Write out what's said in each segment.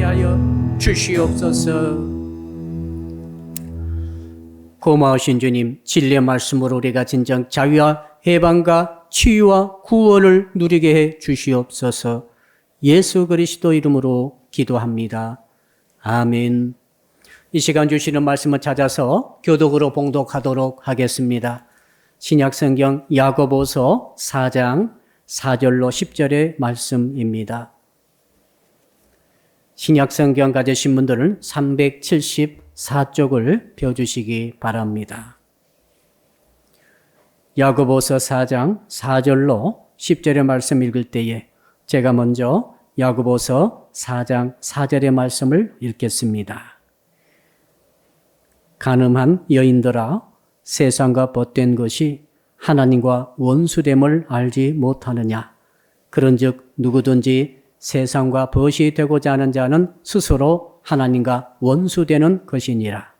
하여 주시옵소서. 고마우신 주님, 진리의 말씀으로 우리가 진정 자유와 해방과 치유와 구원을 누리게 해 주시옵소서. 예수 그리스도 이름으로 기도합니다. 아멘. 이 시간 주시는 말씀을 찾아서 교독으로 봉독하도록 하겠습니다. 신약성경 야고보서 4장 4절로 10절의 말씀입니다. 신약성경 가지신 분들은 374쪽을 펴주시기 바랍니다. 야고보서 4장 4절로 10절의 말씀 읽을 때에 제가 먼저 야고보서 4장 4절의 말씀을 읽겠습니다. 간음한 여인들아, 세상과 벗된 것이 하나님과 원수됨을 알지 못하느냐? 그런즉 누구든지 세상과 벗이 되고자 하는 자는 스스로 하나님과 원수되는 것이니라.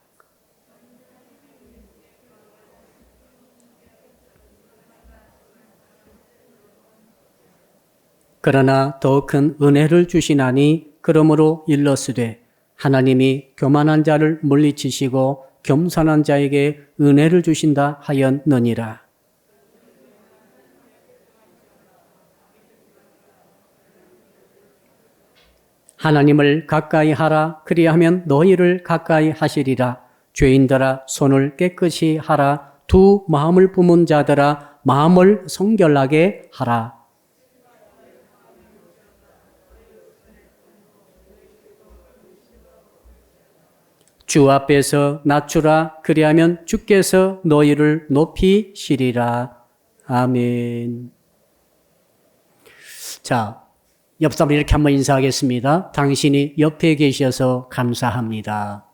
그러나 더 큰 은혜를 주시나니 그러므로 일러스되 하나님이 교만한 자를 물리치시고 겸손한 자에게 은혜를 주신다 하였느니라. 하나님을 가까이 하라. 그리하면 너희를 가까이 하시리라. 죄인들아, 손을 깨끗이 하라. 두 마음을 품은 자들아, 마음을 성결하게 하라. 주 앞에서 낮추라. 그리하면 주께서 너희를 높이시리라. 아멘. 자, 옆 사람 이렇게 한번 인사하겠습니다. 당신이 옆에 계셔서 감사합니다.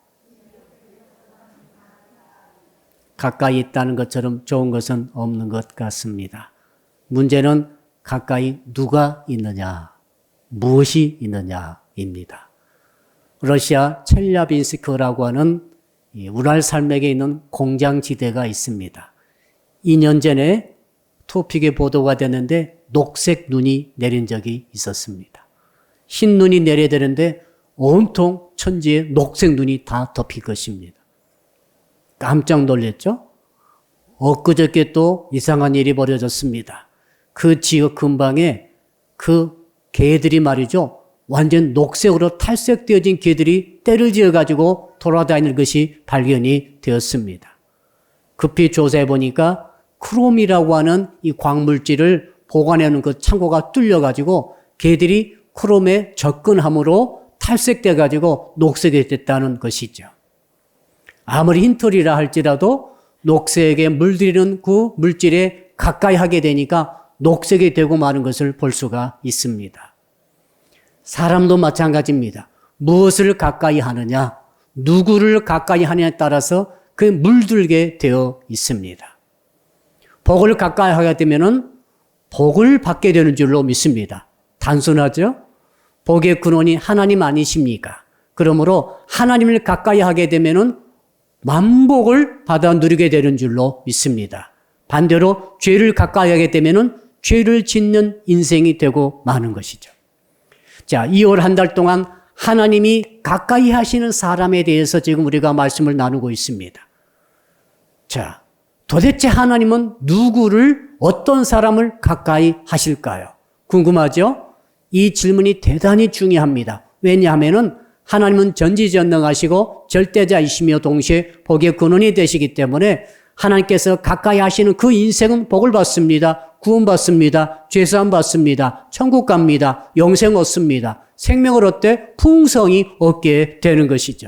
가까이 있다는 것처럼 좋은 것은 없는 것 같습니다. 문제는 가까이 누가 있느냐, 무엇이 있느냐입니다. 러시아 첼야빈스크라고 하는 우랄 산맥에 있는 공장지대가 있습니다. 2년 전에 토픽에 보도가 됐는데 녹색 눈이 내린 적이 있었습니다. 흰 눈이 내려야 되는데 온통 천지에 녹색 눈이 다 덮인 것입니다. 깜짝 놀랐죠? 엊그저께 또 이상한 일이 벌어졌습니다. 그 지역 근방에 그 개들이 말이죠. 완전 녹색으로 탈색되어진 개들이 떼를 지어가지고 돌아다니는 것이 발견이 되었습니다. 급히 조사해 보니까 크롬이라고 하는 이 광물질을 보관해놓은 그 창고가 뚫려가지고 개들이 크롬에 접근함으로 탈색돼가지고 녹색이 됐다는 것이죠. 아무리 흰털이라 할지라도 녹색에 물들이는 그 물질에 가까이 하게 되니까 녹색이 되고 마는 것을 볼 수가 있습니다. 사람도 마찬가지입니다. 무엇을 가까이 하느냐, 누구를 가까이 하느냐에 따라서 그 물들게 되어 있습니다. 복을 가까이 하게 되면은 복을 받게 되는 줄로 믿습니다. 단순하죠? 복의 근원이 하나님 아니십니까? 그러므로 하나님을 가까이 하게 되면은 만복을 받아 누리게 되는 줄로 믿습니다. 반대로 죄를 가까이 하게 되면은 죄를 짓는 인생이 되고 마는 것이죠. 자, 2월 한 달 동안 하나님이 가까이 하시는 사람에 대해서 지금 우리가 말씀을 나누고 있습니다. 자, 도대체 하나님은 누구를, 어떤 사람을 가까이 하실까요? 궁금하죠? 이 질문이 대단히 중요합니다. 왜냐하면 하나님은 전지전능하시고 절대자이시며 동시에 복의 근원이 되시기 때문에 하나님께서 가까이 하시는 그 인생은 복을 받습니다. 구원받습니다. 죄사함 받습니다. 천국 갑니다. 영생 얻습니다. 생명을 얻되 풍성히 얻게 되는 것이죠.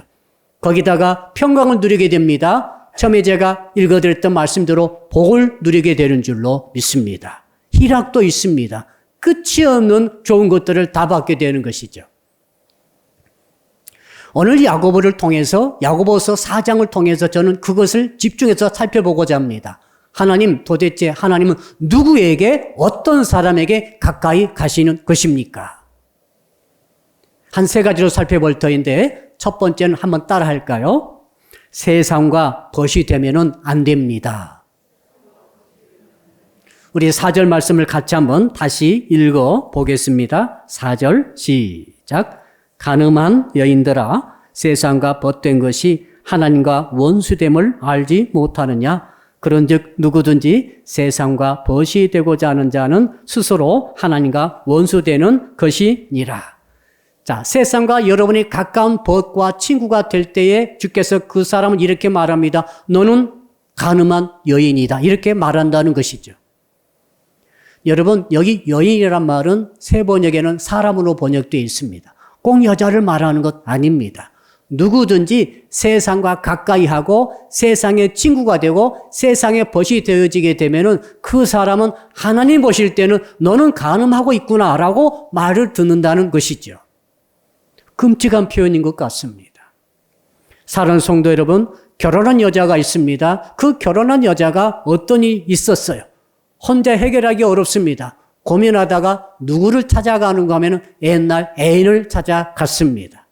거기다가 평강을 누리게 됩니다. 처음에 제가 읽어드렸던 말씀대로 복을 누리게 되는 줄로 믿습니다. 희락도 있습니다. 끝이 없는 좋은 것들을 다 받게 되는 것이죠. 오늘 야고보를 통해서, 야고보서 4장을 통해서 저는 그것을 집중해서 살펴보고자 합니다. 하나님, 도대체 하나님은 누구에게, 어떤 사람에게 가까이 가시는 것입니까? 한 세 가지로 살펴볼 터인데 첫 번째는 한번 따라 할까요? 세상과 벗이 되면은 안 됩니다. 우리 4절 말씀을 같이 한번 다시 읽어 보겠습니다. 4절 시작. 가늠한 여인들아, 세상과 벗된 것이 하나님과 원수됨을 알지 못하느냐? 그런즉 누구든지 세상과 벗이 되고자 하는 자는 스스로 하나님과 원수되는 것이니라. 자, 세상과 여러분이 가까운 벗과 친구가 될 때에 주께서 그 사람을 이렇게 말합니다. 너는 가늠한 여인이다. 이렇게 말한다는 것이죠. 여러분, 여기 여인이란 말은 새 번역에는 사람으로 번역되어 있습니다. 꼭 여자를 말하는 것 아닙니다. 누구든지 세상과 가까이 하고 세상의 친구가 되고 세상의 벗이 되어지게 되면은 그 사람은 하나님 보실 때는 너는 간음하고 있구나라고 말을 듣는다는 것이죠. 끔찍한 표현인 것 같습니다. 사랑하는 성도 여러분, 결혼한 여자가 있습니다. 그 결혼한 여자가 어떤 일이 있었어요. 혼자 해결하기 어렵습니다. 고민하다가 누구를 찾아가는가 하면 옛날 애인을 찾아갔습니다.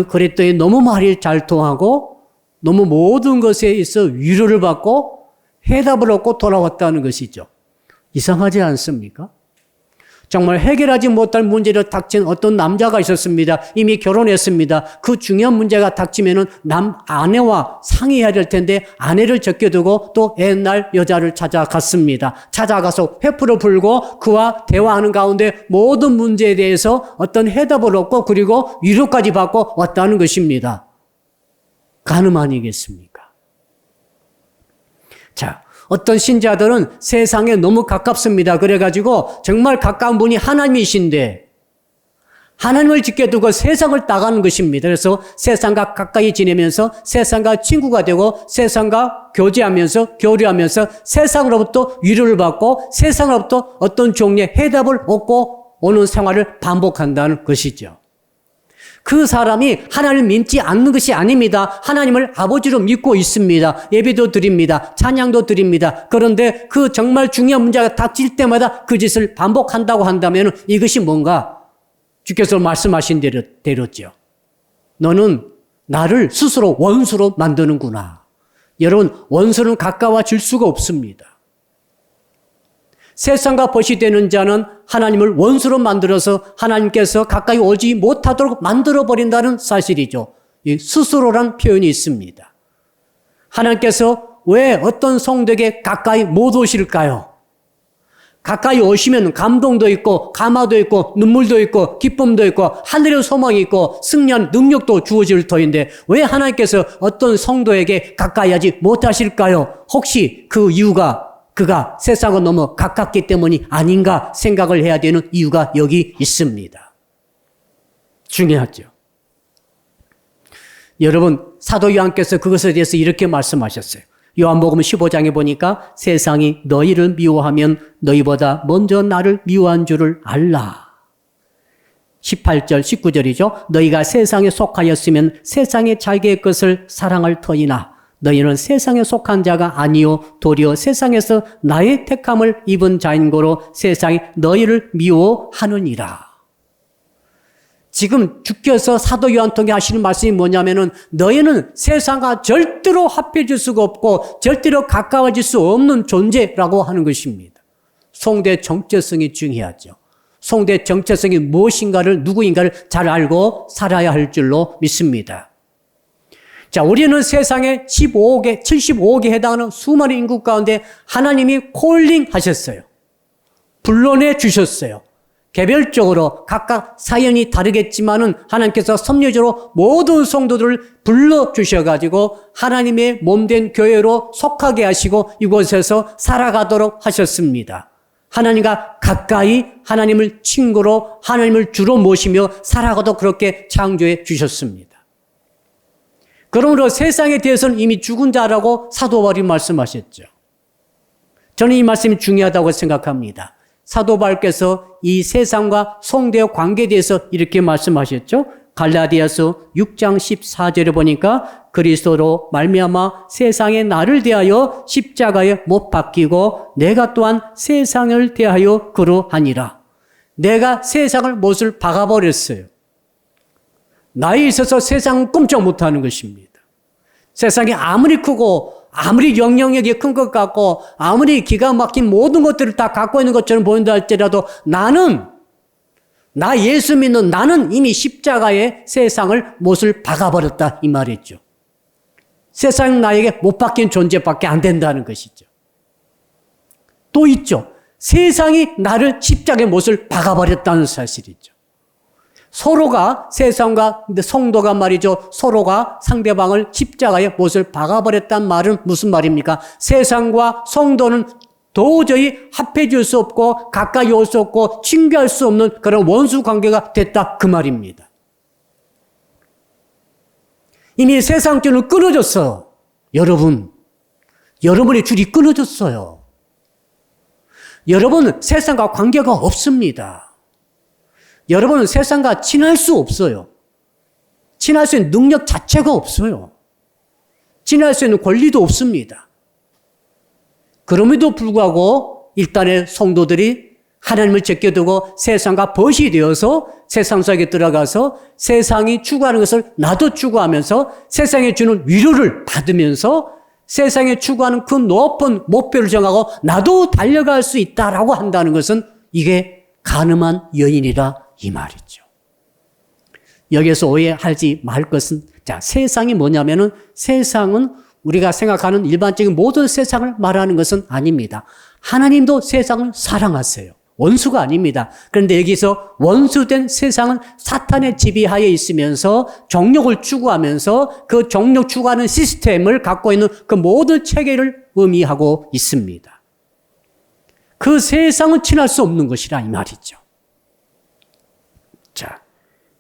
그랬더니 너무 말이 잘 통하고 너무 모든 것에 있어 위로를 받고 해답을 얻고 돌아왔다는 것이죠. 이상하지 않습니까? 정말 해결하지 못할 문제를 닥친 어떤 남자가 있었습니다. 이미 결혼했습니다. 그 중요한 문제가 닥치면은 아내와 상의해야 될 텐데 아내를 제껴두고 또 옛날 여자를 찾아갔습니다. 찾아가서 회프를 불고 그와 대화하는 가운데 모든 문제에 대해서 어떤 해답을 얻고 그리고 위로까지 받고 왔다는 것입니다. 간음 아니겠습니까? 자, 어떤 신자들은 세상에 너무 가깝습니다. 그래가지고 정말 가까운 분이 하나님이신데 하나님을 지켜두고 세상을 나가는 것입니다. 그래서 세상과 가까이 지내면서 세상과 친구가 되고 세상과 교제하면서 교류하면서 세상으로부터 위로를 받고 세상으로부터 어떤 종류의 해답을 얻고 오는 생활을 반복한다는 것이죠. 그 사람이 하나님을 믿지 않는 것이 아닙니다. 하나님을 아버지로 믿고 있습니다. 예배도 드립니다. 찬양도 드립니다. 그런데 그 정말 중요한 문제가 닥칠 때마다 그 짓을 반복한다고 한다면 이것이 뭔가 주께서 말씀하신 대로죠. 너는 나를 스스로 원수로 만드는구나. 여러분, 원수는 가까워질 수가 없습니다. 세상과 벗이 되는 자는 하나님을 원수로 만들어서 하나님께서 가까이 오지 못하도록 만들어버린다는 사실이죠. 이 스스로란 표현이 있습니다. 하나님께서 왜 어떤 성도에게 가까이 못 오실까요? 가까이 오시면 감동도 있고 감화도 있고 눈물도 있고 기쁨도 있고 하늘의 소망이 있고 승리한 능력도 주어질 터인데 왜 하나님께서 어떤 성도에게 가까이 하지 못하실까요? 혹시 그 이유가 그가 세상과 너무 가깝기 때문이 아닌가 생각을 해야 되는 이유가 여기 있습니다. 중요하죠. 여러분, 사도 요한께서 그것에 대해서 이렇게 말씀하셨어요. 요한복음 15장에 보니까 세상이 너희를 미워하면 너희보다 먼저 나를 미워한 줄을 알라. 18절, 19절이죠. 너희가 세상에 속하였으면 세상의 자기의 것을 사랑할 터이나 너희는 세상에 속한 자가 아니요 도리어 세상에서 나의 택함을 입은 자인 고로 세상이 너희를 미워하느니라. 지금 주께서 사도 요한 통해 하시는 말씀이 뭐냐면은 너희는 세상과 절대로 합해질 수가 없고 절대로 가까워질 수 없는 존재라고 하는 것입니다. 성도의 정체성이 중요하죠. 성도의 정체성이 무엇인가를 누구인가를 잘 알고 살아야 할 줄로 믿습니다. 자, 우리는 세상에 75억에 해당하는 수많은 인구 가운데 하나님이 콜링 하셨어요. 불러내 주셨어요. 개별적으로 각각 사연이 다르겠지만은 하나님께서 섭리적으로 모든 성도들을 불러주셔가지고 하나님의 몸된 교회로 속하게 하시고 이곳에서 살아가도록 하셨습니다. 하나님과 가까이 하나님을 친구로 하나님을 주로 모시며 살아가도 그렇게 창조해 주셨습니다. 그러므로 세상에 대해서는 이미 죽은 자라고 사도 바울이 말씀하셨죠. 저는 이 말씀이 중요하다고 생각합니다. 사도 바울께서 이 세상과 성도의 관계에 대해서 이렇게 말씀하셨죠. 갈라디아서 6장 14절에 보니까 그리스도로 말미암아 세상의 나를 대하여 십자가에 못 박히고 내가 또한 세상을 대하여 그러하니라. 내가 세상을 못을 박아버렸어요. 나에 있어서 세상은 꼼짝 못하는 것입니다. 세상이 아무리 크고 아무리 영향력이 큰 것 같고 아무리 기가 막힌 모든 것들을 다 갖고 있는 것처럼 보인다 할지라도 나는 나 예수 믿는 나는 이미 십자가에 세상을 못을 박아버렸다 이 말이죠. 세상 나에게 못 박힌 존재밖에 안 된다는 것이죠. 또 있죠. 세상이 나를 십자가에 못을 박아버렸다는 사실이죠. 서로가 세상과 성도가 말이죠. 서로가 상대방을 십자가에 못을 박아버렸다는 말은 무슨 말입니까? 세상과 성도는 도저히 합해질 수 없고 가까이 올 수 없고 친교할 수 없는 그런 원수 관계가 됐다 그 말입니다. 이미 세상 줄은 끊어졌어요. 여러분의 줄이 끊어졌어요. 여러분은 세상과 관계가 없습니다. 여러분은 세상과 친할 수 없어요. 친할 수 있는 능력 자체가 없어요. 친할 수 있는 권리도 없습니다. 그럼에도 불구하고 일단의 성도들이 하나님을 제껴두고 세상과 벗이 되어서 세상 속에 들어가서 세상이 추구하는 것을 나도 추구하면서 세상에 주는 위로를 받으면서 세상에 추구하는 그 높은 목표를 정하고 나도 달려갈 수 있다라고 한다는 것은 이게 가늠한 여인이라 이 말이죠. 여기에서 오해하지 말 것은 세상이 뭐냐면은 세상은 우리가 생각하는 일반적인 모든 세상을 말하는 것은 아닙니다. 하나님도 세상을 사랑하세요. 원수가 아닙니다. 그런데 여기서 원수된 세상은 사탄의 지배하에 있으면서 정욕을 추구하면서 그 정욕 추구하는 시스템을 갖고 있는 그 모든 체계를 의미하고 있습니다. 그 세상은 친할 수 없는 것이라 이 말이죠. 자,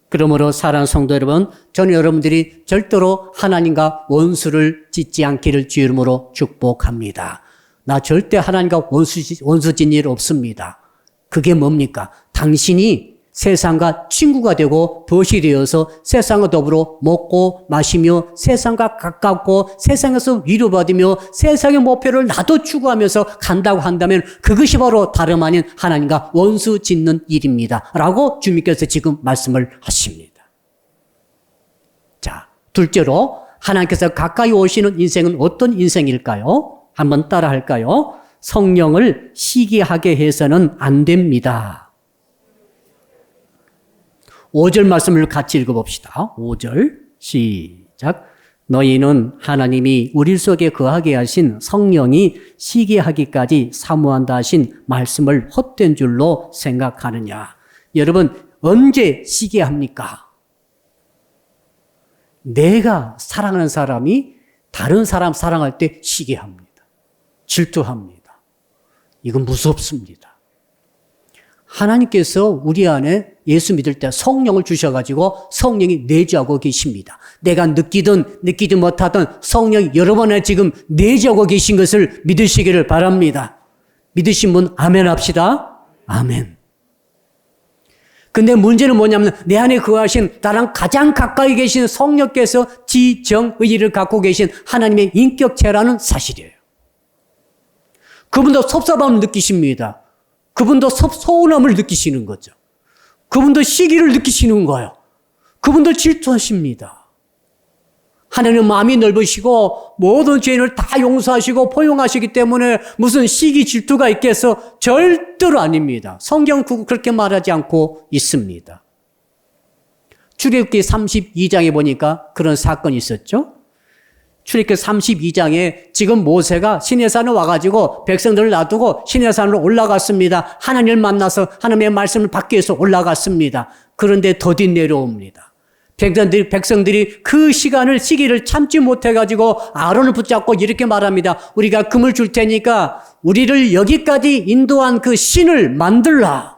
그러므로 사랑하는 성도 여러분, 저는 여러분들이 절대로 하나님과 원수를 짓지 않기를 주 이름으로 축복합니다. 나 절대 하나님과 원수 짓는 일 없습니다. 그게 뭡니까? 당신이 세상과 친구가 되고 벗이 되어서 세상과 더불어 먹고 마시며 세상과 가깝고 세상에서 위로받으며 세상의 목표를 나도 추구하면서 간다고 한다면 그것이 바로 다름 아닌 하나님과 원수 짓는 일입니다. 라고 주님께서 지금 말씀을 하십니다. 자, 둘째로 하나님께서 가까이 오시는 인생은 어떤 인생일까요? 한번 따라 할까요? 성령을 시기하게 해서는 안 됩니다. 5절 말씀을 같이 읽어봅시다. 5절 시작. 너희는 하나님이 우리 속에 거하게 하신 성령이 시기하기까지 사모한다 하신 말씀을 헛된 줄로 생각하느냐. 여러분 언제 시기합니까? 내가 사랑하는 사람이 다른 사람 사랑할 때 시기합니다. 질투합니다. 이건 무섭습니다. 하나님께서 우리 안에 예수 믿을 때 성령을 주셔가지고 성령이 내주하고 계십니다. 내가 느끼든 느끼지 못하든 성령이 여러분 안에 지금 내주하고 계신 것을 믿으시기를 바랍니다. 믿으신 분 아멘 합시다. 아멘. 근데 문제는 뭐냐면 내 안에 거하신 나랑 가장 가까이 계신 성령께서 지정의지를 갖고 계신 하나님의 인격체라는 사실이에요. 그분도 섭섭함을 느끼십니다. 그분도 서운함을 느끼시는 거죠. 그분도 시기를 느끼시는 거예요. 그분도 질투하십니다. 하나님은 마음이 넓으시고 모든 죄인을 다 용서하시고 포용하시기 때문에 무슨 시기 질투가 있겠어? 절대로 아닙니다. 성경은 그렇게 말하지 않고 있습니다. 출애굽기 32장에 보니까 그런 사건이 있었죠. 출애굽기 32장에 지금 모세가 시내산에 와가지고 백성들을 놔두고 시내산으로 올라갔습니다. 하나님을 만나서 하나님의 말씀을 받기 위해서 올라갔습니다. 그런데 더디 내려옵니다. 백성들이 그 시기를 참지 못해가지고 아론을 붙잡고 이렇게 말합니다. 우리가 금을 줄 테니까 우리를 여기까지 인도한 그 신을 만들라.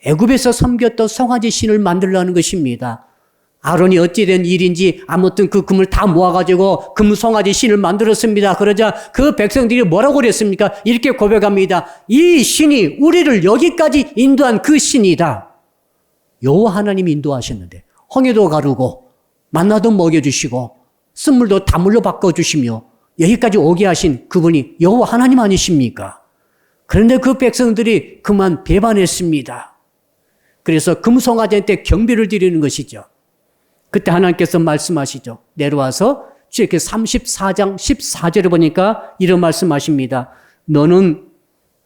애굽에서 섬겼던 송아지 신을 만들라는 것입니다. 아론이 어찌된 일인지 아무튼 그 금을 다 모아가지고 금송아지 신을 만들었습니다. 그러자 그 백성들이 뭐라고 그랬습니까? 이렇게 고백합니다. 이 신이 우리를 여기까지 인도한 그 신이다. 여호와 하나님이 인도하셨는데 홍해도 가르고 만나도 먹여주시고 쓴물도 단물로 바꿔주시며 여기까지 오게 하신 그분이 여호와 하나님 아니십니까? 그런데 그 백성들이 그만 배반했습니다. 그래서 금송아지한테 경배를 드리는 것이죠. 그때 하나님께서 말씀하시죠. 내려와서 출애굽기 34장 14절에 보니까 이런 말씀하십니다. 너는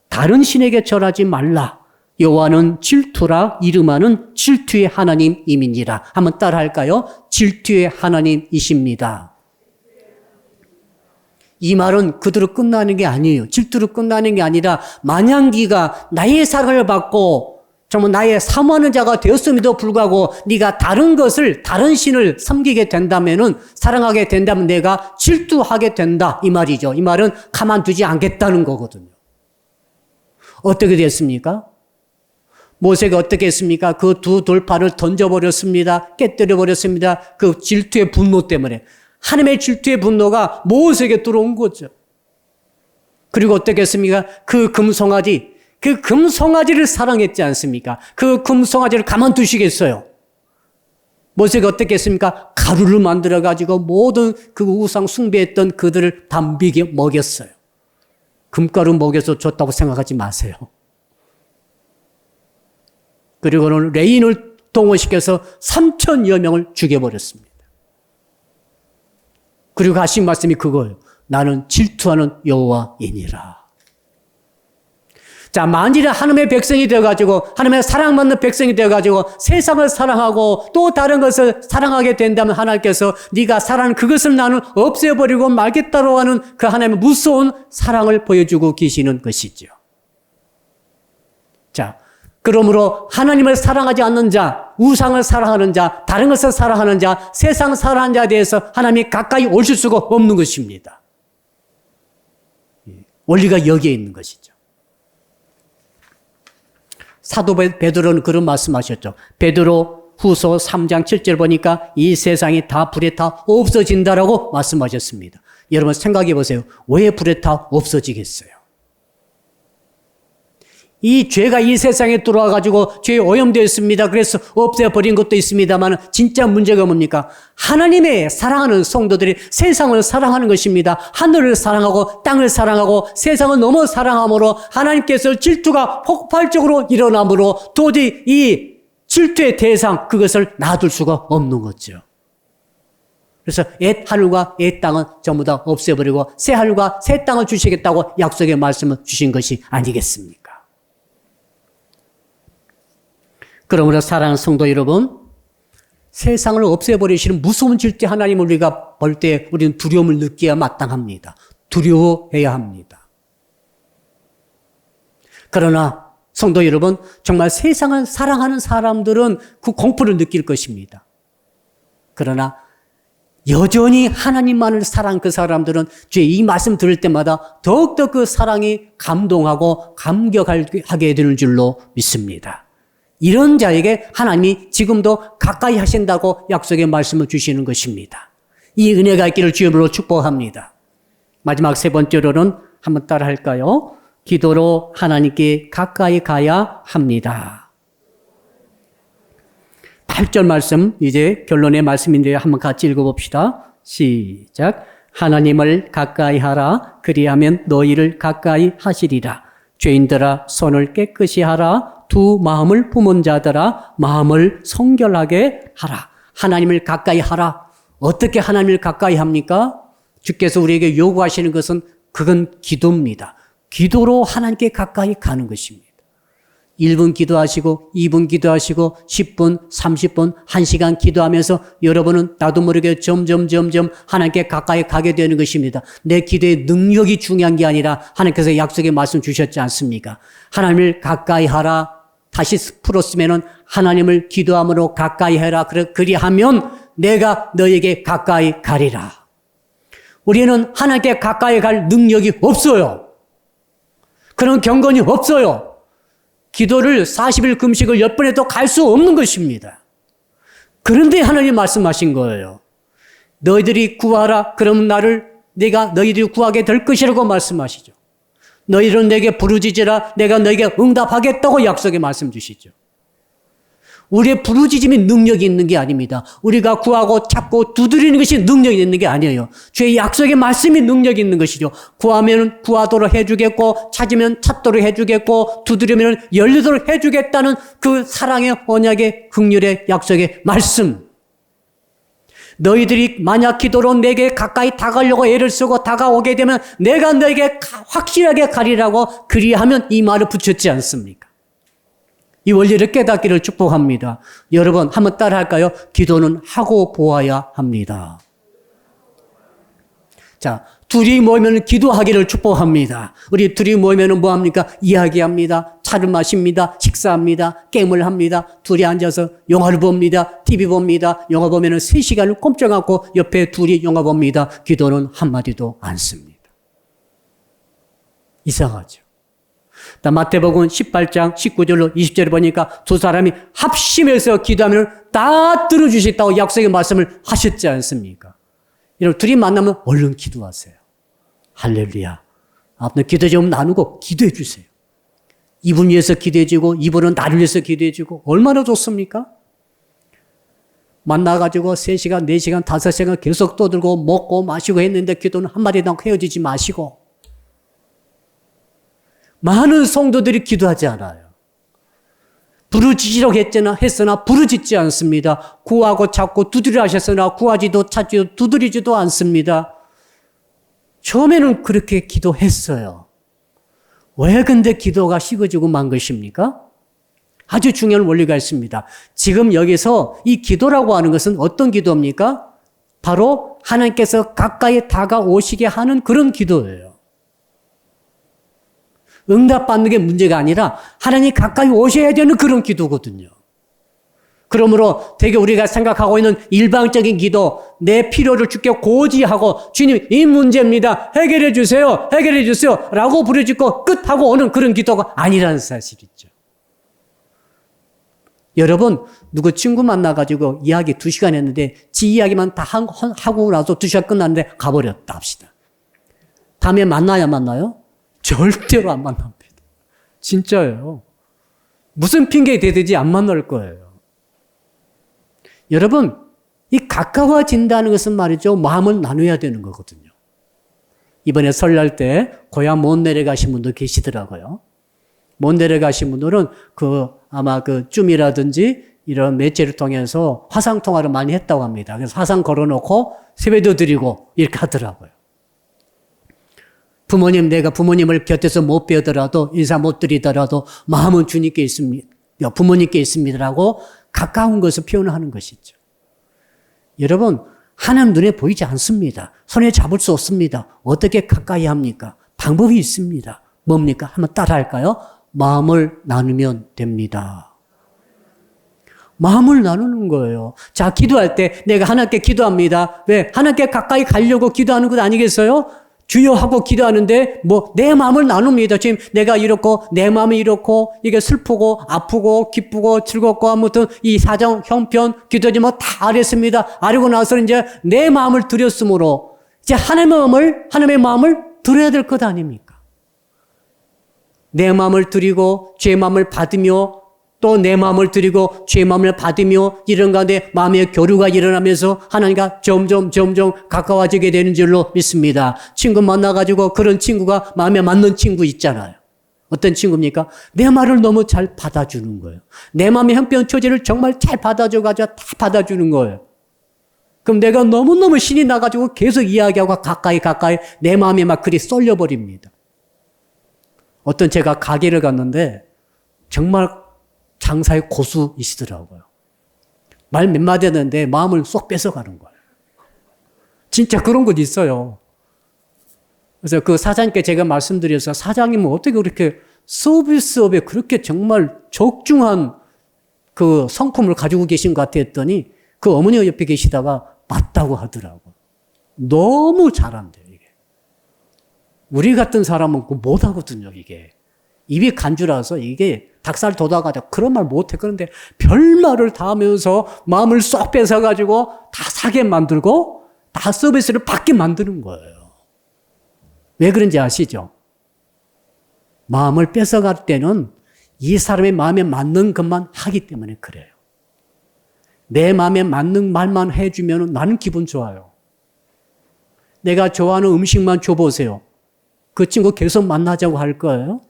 다른 신에게 절하지 말라. 여호와는 질투라 이름하는 질투의 하나님이니라. 한번 따라 할까요? 질투의 하나님이십니다. 이 말은 그대로 끝나는 게 아니에요. 질투로 끝나는 게 아니라 만약 네가 나의 사랑을 받고 정말 나의 사모하는 자가 되었음에도 불구하고 네가 다른 것을, 다른 신을 섬기게 된다면은, 사랑하게 된다면 내가 질투하게 된다 이 말이죠. 이 말은 가만두지 않겠다는 거거든요. 어떻게 됐습니까? 모세가 어떻게 했습니까? 그 두 돌판을 던져버렸습니다. 깨뜨려버렸습니다. 그 질투의 분노 때문에. 하나님의 질투의 분노가 모세에게 들어온 거죠. 그리고 어떻게 했습니까? 그 금송아지를 사랑했지 않습니까? 그 금송아지를 가만두시겠어요? 모세가 어떻게 했습니까? 가루를 만들어가지고 모든 그 우상 숭배했던 그들을 다 먹였어요. 금가루 먹여서 줬다고 생각하지 마세요. 그리고는 레인을 동원시켜서 3,000여 명을 죽여버렸습니다. 그리고 하신 말씀이 그거예요. 나는 질투하는 여호와이니라. 자, 만일에 하나님의 백성이 되어가지고, 하나님의 사랑받는 백성이 되어가지고 세상을 사랑하고 또 다른 것을 사랑하게 된다면 하나님께서 네가 사랑하는 그것을 나는 없애버리고 말겠다고 하는 그 하나님의 무서운 사랑을 보여주고 계시는 것이죠. 자, 그러므로 하나님을 사랑하지 않는 자, 우상을 사랑하는 자, 다른 것을 사랑하는 자, 세상 사랑하는 자에 대해서 하나님이 가까이 오실 수가 없는 것입니다. 원리가 여기에 있는 것이죠. 사도 베드로는 그런 말씀하셨죠. 베드로 후서 3장 7절 보니까 이 세상이 다 불에 타 없어진다라고 말씀하셨습니다. 여러분 생각해 보세요. 왜 불에 타 없어지겠어요? 이 죄가 이 세상에 들어와가지고 죄에 오염되었습니다. 그래서 없애버린 것도 있습니다만 진짜 문제가 뭡니까? 하나님의 사랑하는 성도들이 세상을 사랑하는 것입니다. 하늘을 사랑하고 땅을 사랑하고 세상을 너무 사랑함으로 하나님께서 질투가 폭발적으로 일어나므로 도저히 이 질투의 대상 그것을 놔둘 수가 없는 거죠. 그래서 옛 하늘과 옛 땅은 전부 다 없애버리고 새 하늘과 새 땅을 주시겠다고 약속의 말씀을 주신 것이 아니겠습니까? 그러므로 사랑하는 성도 여러분, 세상을 없애버리시는 무서운 질투 하나님을 우리가 볼 때 우리는 두려움을 느껴야 마땅합니다. 두려워해야 합니다. 그러나 성도 여러분, 정말 세상을 사랑하는 사람들은 그 공포를 느낄 것입니다. 그러나 여전히 하나님만을 사랑하는 그 사람들은 주의 이 말씀 들을 때마다 더욱더 그 사랑이 감동하고 감격하게 되는 줄로 믿습니다. 이런 자에게 하나님이 지금도 가까이 하신다고 약속의 말씀을 주시는 것입니다. 이 은혜가 있기를 주님으로 축복합니다. 마지막 세 번째로는 한번 따라 할까요? 기도로 하나님께 가까이 가야 합니다. 8절 말씀, 이제 결론의 말씀인데요. 한번 같이 읽어봅시다. 시작. 하나님을 가까이 하라. 그리하면 너희를 가까이 하시리라. 죄인들아 손을 깨끗이 하라. 두 마음을 품은 자들아 마음을 성결하게 하라. 하나님을 가까이 하라. 어떻게 하나님을 가까이 합니까? 주께서 우리에게 요구하시는 것은 그건 기도입니다. 기도로 하나님께 가까이 가는 것입니다. 1분 기도하시고 2분 기도하시고 10분, 30분, 1시간 기도하면서 여러분은 나도 모르게 점점 하나님께 가까이 가게 되는 것입니다. 내 기도의 능력이 중요한 게 아니라 하나님께서 약속의 말씀 주셨지 않습니까? 하나님을 가까이 하라. 다시 풀었으면은 하나님을 기도함으로 가까이 해라. 그리하면 내가 너에게 가까이 가리라. 우리는 하나님께 가까이 갈 능력이 없어요. 그런 경건이 없어요. 기도를 40일 금식을 10번 해도 갈 수 없는 것입니다. 그런데 하나님 말씀하신 거예요. 너희들이 구하라. 그러면 내가 너희들이 구하게 될 것이라고 말씀하시죠. 너희들은 내게 부르짖으라. 내가 너에게 응답하겠다고 약속의 말씀 주시죠. 우리의 부르짖음이 능력이 있는 게 아닙니다. 우리가 구하고 찾고 두드리는 것이 능력이 있는 게 아니에요. 주의 약속의 말씀이 능력이 있는 것이죠. 구하면 구하도록 해주겠고 찾으면 찾도록 해주겠고 두드리면 열리도록 해주겠다는 그 사랑의 언약의 긍휼의 약속의 말씀. 너희들이 만약 기도로 내게 가까이 다가가려고 애를 쓰고 다가오게 되면 내가 너에게 확실하게 가리라고 그리하면 이 말을 붙였지 않습니까? 이 원리를 깨닫기를 축복합니다. 여러분 한번 따라 할까요? 기도는 하고 보아야 합니다. 자, 둘이 모이면 기도하기를 축복합니다. 우리 둘이 모이면 뭐 합니까? 이야기합니다. 차를 마십니다. 식사합니다. 게임을 합니다. 둘이 앉아서 영화를 봅니다. TV 봅니다. 영화 보면 3시간을 꼼짝 않고 옆에 둘이 영화 봅니다. 기도는 한마디도 안 씁니다. 이상하죠. 마태복음 18장 19절로 20절에 보니까 두 사람이 합심해서 기도하면 다 들어주시겠다고 약속의 말씀을 하셨지 않습니까? 여러분 둘이 만나면 얼른 기도하세요. 할렐루야. 아무튼 기도 좀 나누고 기도해 주세요. 이분 위해서 기도해 주고 이분은 나를 위해서 기도해 주고 얼마나 좋습니까? 만나가지고 3시간, 4시간, 5시간 계속 떠들고 먹고 마시고 했는데 기도는 한마디도 않고 헤어지지 마시고 많은 성도들이 기도하지 않아요. 부르짖으려고 했으나 부르짖지 않습니다. 구하고 찾고 두드리려 하셨으나 구하지도 찾지도 두드리지도 않습니다. 처음에는 그렇게 기도했어요. 왜 근데 기도가 식어지고 만 것입니까? 아주 중요한 원리가 있습니다. 지금 여기서 이 기도라고 하는 것은 어떤 기도입니까? 바로 하나님께서 가까이 다가오시게 하는 그런 기도예요. 응답받는 게 문제가 아니라 하나님 가까이 오셔야 되는 그런 기도거든요. 그러므로 되게 우리가 생각하고 있는 일방적인 기도, 내 필요를 주께 고지하고 주님 이 문제입니다. 해결해 주세요. 해결해 주세요. 라고 부르짖고 끝하고 오는 그런 기도가 아니라는 사실이죠. 여러분 누구 친구 만나가지고 이야기 2시간 했는데 지 이야기만 다 하고 나서 2시간 끝났는데 가버렸다 합시다. 다음에 만나야 만나요? 절대로 안 만납니다. 진짜예요. 무슨 핑계 대든지 안 만날 거예요. 여러분, 이 가까워진다는 것은 말이죠. 마음을 나눠야 되는 거거든요. 이번에 설날 때 고향 못 내려가신 분도 계시더라고요. 못 내려가신 분들은 아마 줌이라든지 이런 매체를 통해서 화상 통화를 많이 했다고 합니다. 그래서 화상 걸어놓고 세배도 드리고 이렇게 하더라고요. 내가 부모님을 곁에서 못 뵈더라도 인사 못 드리더라도 마음은 주님께 있습니다. 부모님께 있습니다라고 가까운 것을 표현하는 것이죠. 여러분 하나님 눈에 보이지 않습니다. 손에 잡을 수 없습니다. 어떻게 가까이 합니까? 방법이 있습니다. 뭡니까? 한번 따라할까요? 마음을 나누면 됩니다. 마음을 나누는 거예요. 자, 기도할 때 내가 하나님께 기도합니다. 왜? 하나님께 가까이 가려고 기도하는 것 아니겠어요? 주여 하고 기도하는데 내 마음을 나눕니다. 지금 내가 이렇고 내 마음이 이렇고 이게 슬프고 아프고 기쁘고 즐겁고 아무튼 이 사정 형편 기도지 다 알았습니다. 알고 나서는 이제 내 마음을 드렸으므로 이제 하나님의 마음을 드려야 될 것 아닙니까? 내 마음을 드리고 죄의 마음을 받으며 또 내 마음을 드리고 죄의 마음을 받으며 이런 가운데 마음의 교류가 일어나면서 하나님과 점점 가까워지게 되는 줄로 믿습니다. 친구 만나가지고 그런 친구가 마음에 맞는 친구 있잖아요. 어떤 친구입니까? 내 말을 너무 잘 받아주는 거예요. 내 마음의 형편 처지를 정말 잘 받아줘가지고 다 받아주는 거예요. 그럼 내가 너무너무 신이 나가지고 계속 이야기하고 가까이 내 마음에 막 그리 쏠려버립니다. 어떤 제가 가게를 갔는데 정말 장사의 고수이시더라고요. 말 몇 마디 하는데 마음을 쏙 뺏어가는 거예요. 진짜 그런 것 있어요. 그래서 그 사장님께 제가 말씀드려서 사장님은 어떻게 그렇게 서비스업에 그렇게 정말 적중한 그 성품을 가지고 계신 것 같아 했더니 그 어머니가 옆에 계시다가 맞다고 하더라고요. 너무 잘한대요, 이게. 우리 같은 사람은 못하거든요, 이게. 입이 간주라서 이게 닭살 돋아가지고 그런 말 못해. 그런데 별말을 다 하면서 마음을 쏙 뺏어가지고 다 사게 만들고 다 서비스를 받게 만드는 거예요. 왜 그런지 아시죠? 마음을 뺏어갈 때는 이 사람의 마음에 맞는 것만 하기 때문에 그래요. 내 마음에 맞는 말만 해주면 나는 기분 좋아요. 내가 좋아하는 음식만 줘보세요. 그 친구 계속 만나자고 할 거예요?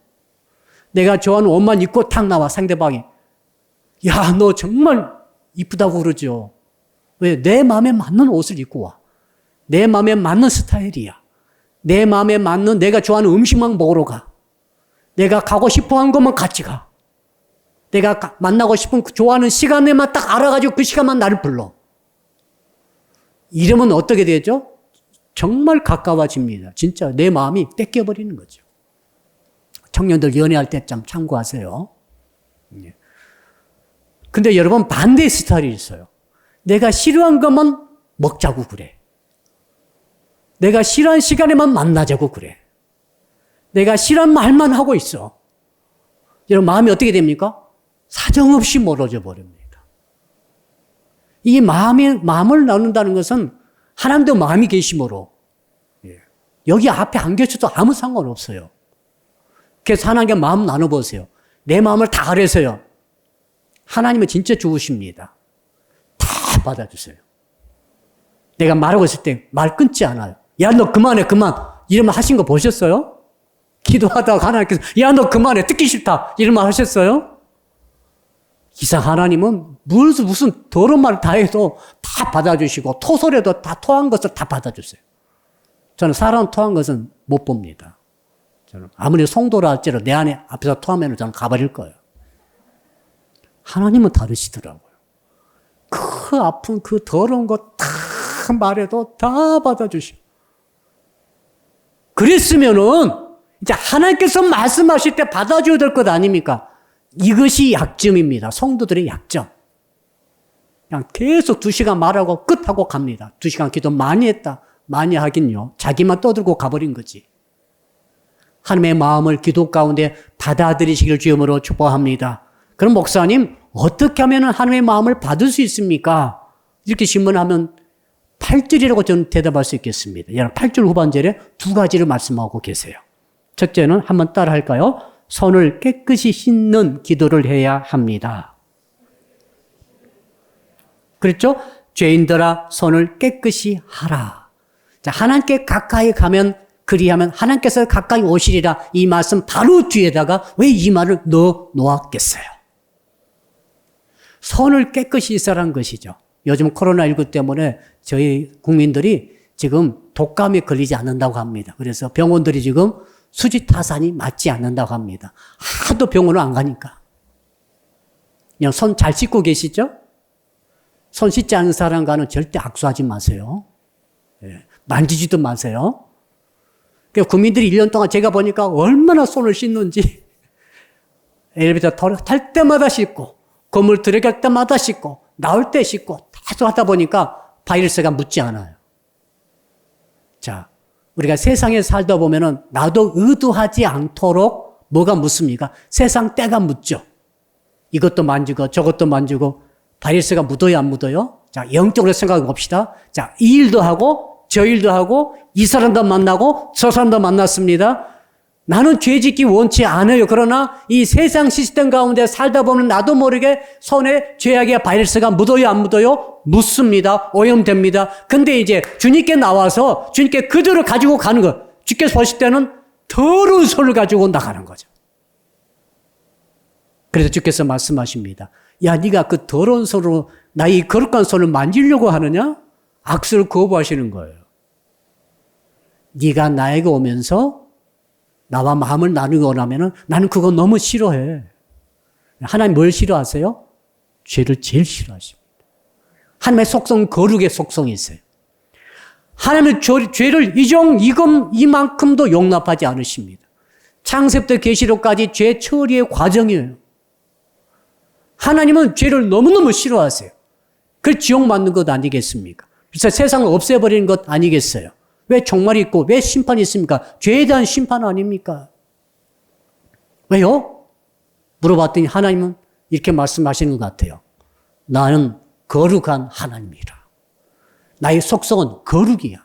내가 좋아하는 옷만 입고 탁 나와 상대방이. 야, 너 정말 이쁘다고 그러죠. 왜? 내 마음에 맞는 옷을 입고 와. 내 마음에 맞는 스타일이야. 내 마음에 맞는 내가 좋아하는 음식만 먹으러 가. 내가 가고 싶어 한 것만 같이 가. 내가 만나고 싶은 좋아하는 시간에만 딱 알아가지고 그 시간만 나를 불러. 이러면 어떻게 되죠? 정말 가까워집니다. 진짜 내 마음이 뺏겨버리는 거죠. 청년들 연애할 때 좀 참고하세요. 근데 여러분 반대 스타일이 있어요. 내가 싫어한 것만 먹자고 그래. 내가 싫어하는 시간에만 만나자고 그래. 내가 싫어하는 말만 하고 있어. 여러분 마음이 어떻게 됩니까? 사정없이 멀어져 버립니다. 이 마음을 나눈다는 것은 하나님도 마음이 계심으로 여기 앞에 안 계셔도 아무 상관없어요. 그래서 하나님께 마음 나눠보세요. 내 마음을 다 아뢰세요. 하나님은 진짜 좋으십니다. 다 받아주세요. 내가 말하고 있을 때 말 끊지 않아요. 야, 너 그만해, 그만. 이러면 하신 거 보셨어요? 기도하다가 하나님께서 야, 너 그만해, 듣기 싫다. 이런 말 하셨어요? 이상 하나님은 무슨 더러운 말 다 해도 다 받아주시고 토설해도 다 토한 것을 다 받아주세요. 저는 사람 토한 것은 못 봅니다. 저는 아무리 성도라 할지라도 내 안에 앞에서 토하면 저는 가버릴 거예요. 하나님은 다르시더라고요. 그 아픈 그 더러운 거 다 말해도 다 받아주시고. 그랬으면은 이제 하나님께서 말씀하실 때 받아줘야 될 것 아닙니까? 이것이 약점입니다. 성도들의 약점. 그냥 계속 2시간 말하고 끝하고 갑니다. 2시간 기도 많이 했다. 많이 하긴요. 자기만 떠들고 가버린 거지. 하나님의 마음을 기도 가운데 받아들이시길 주님으로 축복합니다. 그럼 목사님, 어떻게 하면 하나님의 마음을 받을 수 있습니까? 이렇게 질문하면 8절이라고 저는 대답할 수 있겠습니다. 여러분 8절 후반절에 2가지를 말씀하고 계세요. 첫째는 한번 따라 할까요? 손을 깨끗이 씻는 기도를 해야 합니다. 그렇죠? 죄인들아 손을 깨끗이 하라. 자, 하나님께 가까이 가면 그리하면 하나님께서 가까이 오시리라. 이 말씀 바로 뒤에다가 왜 이 말을 넣어 놓았겠어요? 손을 깨끗이 씻으라는 것이죠. 요즘 코로나19 때문에 저희 국민들이 지금 독감에 걸리지 않는다고 합니다. 그래서 병원들이 지금 수지타산이 맞지 않는다고 합니다. 하도 병원을 안 가니까. 그냥 손 잘 씻고 계시죠? 손 씻지 않은 사람과는 절대 악수하지 마세요. 만지지도 마세요. 국민들이 1년 동안 제가 보니까 얼마나 손을 씻는지 엘리베이터 탈 때마다 씻고 건물 들어갈 때마다 씻고 나올 때 씻고 계속 하다 보니까 바이러스가 묻지 않아요. 자, 우리가 세상에 살다 보면은 나도 의도하지 않도록 뭐가 묻습니까? 세상 때가 묻죠. 이것도 만지고 저것도 만지고 바이러스가 묻어요, 안 묻어요? 자, 영적으로 생각해 봅시다. 자, 이 일도 하고 저 일도 하고 이 사람도 만나고 저 사람도 만났습니다. 나는 죄 짓기 원치 않아요. 그러나 이 세상 시스템 가운데 살다 보면 나도 모르게 손에 죄악의 바이러스가 묻어요, 안 묻어요? 묻습니다. 오염됩니다. 근데 이제 주님께 나와서 주님께 그대로 가지고 가는 거. 주께서 보실 때는 더러운 손을 가지고 나가는 거죠. 그래서 주께서 말씀하십니다. 야, 네가 그 더러운 손으로 나의 거룩한 손을 만지려고 하느냐? 악수를 거부하시는 거예요. 네가 나에게 오면서 나와 마음을 나누기 원하면은 나는 그거 너무 싫어해. 하나님 뭘 싫어하세요? 죄를 제일 싫어하십니다. 하나님의 속성, 거룩의 속성이 있어요. 하나님의 죄를 이만큼도 용납하지 않으십니다. 창세부터 계시록까지 죄 처리의 과정이에요. 하나님은 죄를 너무너무 싫어하세요. 그걸 지옥 만든 것 아니겠습니까? 그래서 세상을 없애버리는 것 아니겠어요? 왜 종말이 있고 왜 심판이 있습니까? 죄에 대한 심판 아닙니까? 왜요? 물어봤더니 하나님은 이렇게 말씀하시는 것 같아요. 나는 거룩한 하나님이라. 나의 속성은 거룩이야.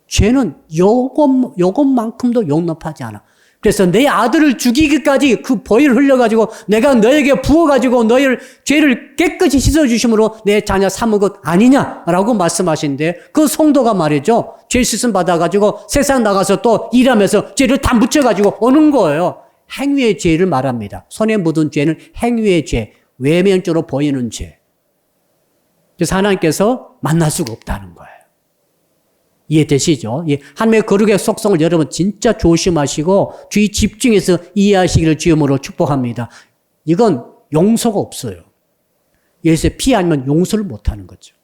죄는 요것만큼도 용납하지 않아. 그래서 내 아들을 죽이기까지 그 보혈을 흘려가지고 내가 너에게 부어가지고 너희를 죄를 깨끗이 씻어주심으로 내 자녀 삼은 것 아니냐라고 말씀하시는데 그 성도가 말이죠. 죄 씻음 받아가지고 세상 나가서 또 일하면서 죄를 다 묻혀가지고 오는 거예요. 행위의 죄를 말합니다. 손에 묻은 죄는 행위의 죄, 외면적으로 보이는 죄. 그래서 하나님께서 만날 수가 없다는 거예요. 이해되시죠? 예, 하나님의 거룩의 속성을 여러분 진짜 조심하시고 주의 집중해서 이해하시기를 주님으로 축복합니다. 이건 용서가 없어요. 예수의 피 아니면 용서를 못하는 거죠.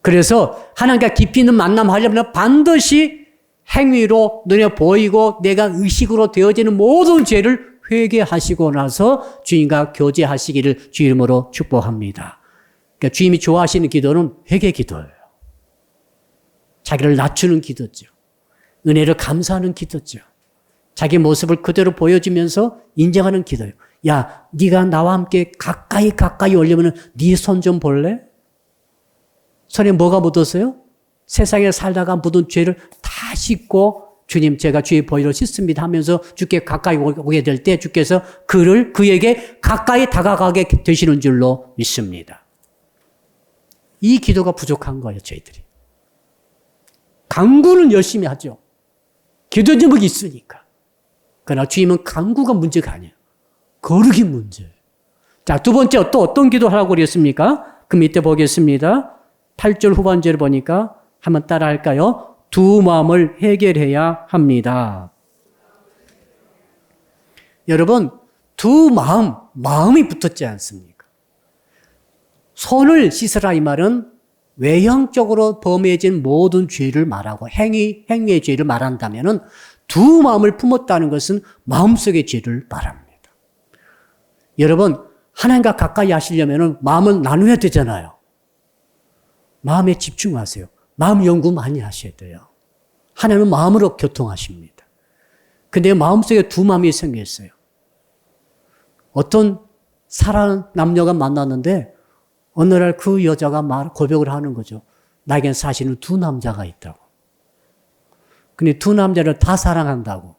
그래서 하나님과 깊이 있는 만남하려면 반드시 행위로 눈에 보이고 내가 의식으로 되어지는 모든 죄를 회개하시고 나서 주님과 교제하시기를 주 이름으로 축복합니다. 그러니까 주님이 좋아하시는 기도는 회개 기도예요. 자기를 낮추는 기도죠. 은혜를 감사하는 기도죠. 자기 모습을 그대로 보여주면서 인정하는 기도예요. 야, 네가 나와 함께 가까이 오려면 네 손 좀 볼래? 손에 뭐가 묻었어요? 세상에 살다가 묻은 죄를 다 씻고 주님 제가 주의 보혈로 씻습니다 하면서 주께 가까이 오게 될 때 주께서 그에게 가까이 다가가게 되시는 줄로 믿습니다. 이 기도가 부족한 거예요, 저희들이. 간구는 열심히 하죠. 기도 제목이 있으니까. 그러나 주님은 간구가 문제가 아니에요. 거룩이 문제예요. 자, 두 번째 또 어떤 기도하라고 그랬습니까? 그 밑에 보겠습니다. 8절 후반절을 보니까 한번 따라 할까요? 두 마음을 해결해야 합니다. 여러분, 두 마음이 붙었지 않습니까? 손을 씻으라 이 말은 외형적으로 범해진 모든 죄를 말하고 행위의 죄를 말한다면 두 마음을 품었다는 것은 마음속의 죄를 말합니다. 여러분, 하나님과 가까이 하시려면 마음을 나누어야 되잖아요. 마음에 집중하세요. 마음 연구 많이 하셔야 돼요. 하나님은 마음으로 교통하십니다. 근데 마음속에 두 마음이 생겼어요. 어떤 사랑하는 남녀가 만났는데 어느 날 그 여자가 고백을 하는 거죠. 나에겐 사실은 두 남자가 있다고. 근데 두 남자를 다 사랑한다고.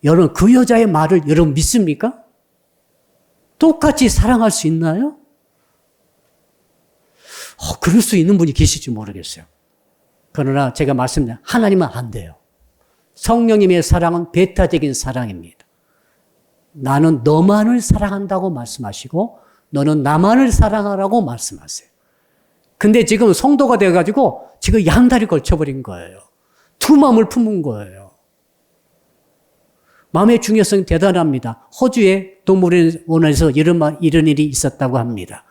여러분, 그 여자의 말을 여러분 믿습니까? 똑같이 사랑할 수 있나요? 그럴 수 있는 분이 계실지 모르겠어요. 그러나 제가 말씀드린 하나님은 안 돼요. 성령님의 사랑은 배타적인 사랑입니다. 나는 너만을 사랑한다고 말씀하시고 너는 나만을 사랑하라고 말씀하세요. 근데 지금 성도가 돼가지고 지금 양다리 걸쳐버린 거예요. 두 마음을 품은 거예요. 마음의 중요성이 대단합니다. 호주의 동물원에서 이런 일이 있었다고 합니다.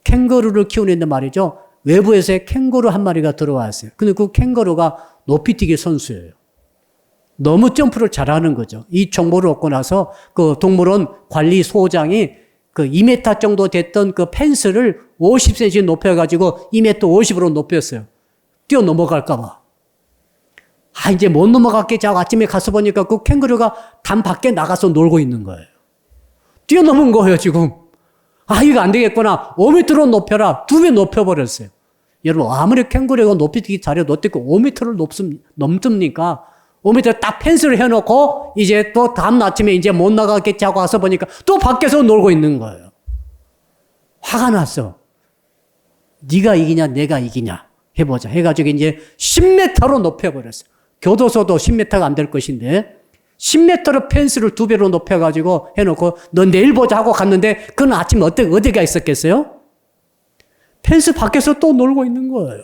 캥거루를 키우는데 말이죠. 외부에서 캥거루 한 마리가 들어왔어요. 근데 그 캥거루가 높이뛰기 선수예요. 너무 점프를 잘하는 거죠. 이 정보를 얻고 나서 그 동물원 관리 소장이 그 2m 정도 됐던 그 펜스를 50cm 높여가지고 2m 50으로 높였어요. 뛰어넘어갈까봐. 이제 못 넘어갔겠지 하고 아침에 가서 보니까 그 캥거루가 단 밖에 나가서 놀고 있는 거예요. 뛰어넘은 거예요, 지금. 이거 안 되겠구나. 5m로 높여라. 2배 높여버렸어요. 여러분, 아무리 캥거루가 높이뛰기 잘해도 어떻게 5m를 넘습니까? 5m 딱 펜스를 해놓고 이제 또 다음 아침에 이제 못 나가겠지 하고 와서 보니까 또 밖에서 놀고 있는 거예요. 화가 났어. 네가 이기냐 내가 이기냐 해보자 해가지고 이제 10m로 높여버렸어요. 교도소도 10m가 안 될 것인데 10m로 펜스를 2배로 높여가지고 해놓고 너 내일 보자 하고 갔는데 그는 아침에 어디가 있었겠어요? 펜스 밖에서 또 놀고 있는 거예요.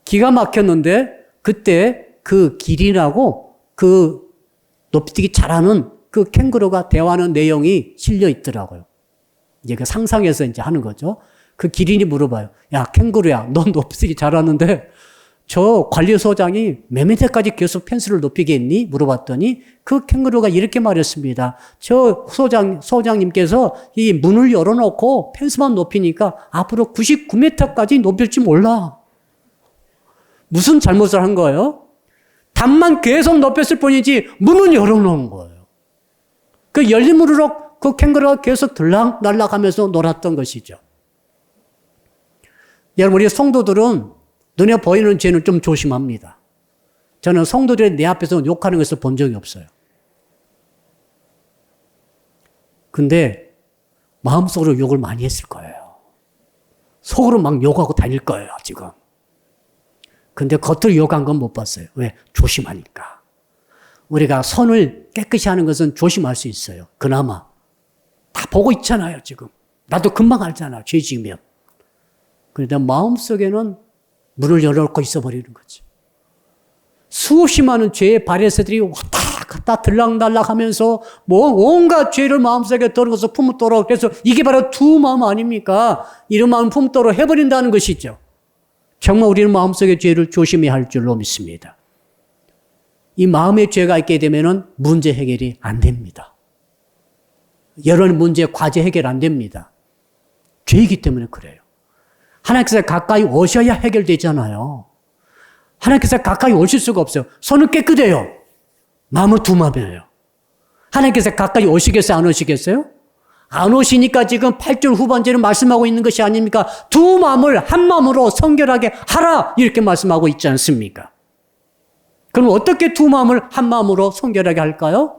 기가 막혔는데 그때 그 기린하고 그 높이뛰기 잘하는 그 캥거루가 대화하는 내용이 실려 있더라고요. 이제 그 상상해서 이제 하는 거죠. 그 기린이 물어봐요. 야, 캥거루야, 넌 높이뛰기 잘하는데 저 관리소장이 몇 미터까지 계속 펜스를 높이게 했니? 물어봤더니 그 캥거루가 이렇게 말했습니다. 저 소장님께서 이 문을 열어놓고 펜스만 높이니까 앞으로 99m까지 높일지 몰라. 무슨 잘못을 한 거예요? 단만 계속 높였을 뿐이지 문은 열어놓은 거예요. 그 열린 문으로 그 캥거루가 계속 들락날락하면서 놀았던 것이죠. 여러분, 우리 성도들은 눈에 보이는 죄는 좀 조심합니다. 저는 성도들이 내 앞에서 욕하는 것을 본 적이 없어요. 근데 마음속으로 욕을 많이 했을 거예요. 속으로 막 욕하고 다닐 거예요, 지금. 근데 겉으로 욕한 건 못 봤어요. 왜? 조심하니까. 우리가 손을 깨끗이 하는 것은 조심할 수 있어요. 그나마. 다 보고 있잖아요, 지금. 나도 금방 알잖아, 죄 지으면. 그런데 마음속에는 문을 열어놓고 있어버리는 거지. 수없이 많은 죄의 발해서들이 왔다 갖다 들락날락하면서 뭐 온갖 죄를 마음속에 들어서 품도록, 그래서 이게 바로 두 마음 아닙니까? 이런 마음 품도록 해버린다는 것이죠. 정말 우리는 마음속의 죄를 조심해야 할 줄로 믿습니다. 이 마음의 죄가 있게 되면은 문제 해결이 안 됩니다. 여러 문제, 과제 해결 안 됩니다. 죄이기 때문에 그래요. 하나님께서 가까이 오셔야 해결되잖아요. 하나님께서 가까이 오실 수가 없어요. 손은 깨끗해요. 마음은 두 마음이에요. 하나님께서 가까이 오시겠어요? 안 오시겠어요? 안 오시니까 지금 8절 후반절은 말씀하고 있는 것이 아닙니까? 두 마음을 한 마음으로 성결하게 하라 이렇게 말씀하고 있지 않습니까? 그럼 어떻게 두 마음을 한 마음으로 성결하게 할까요?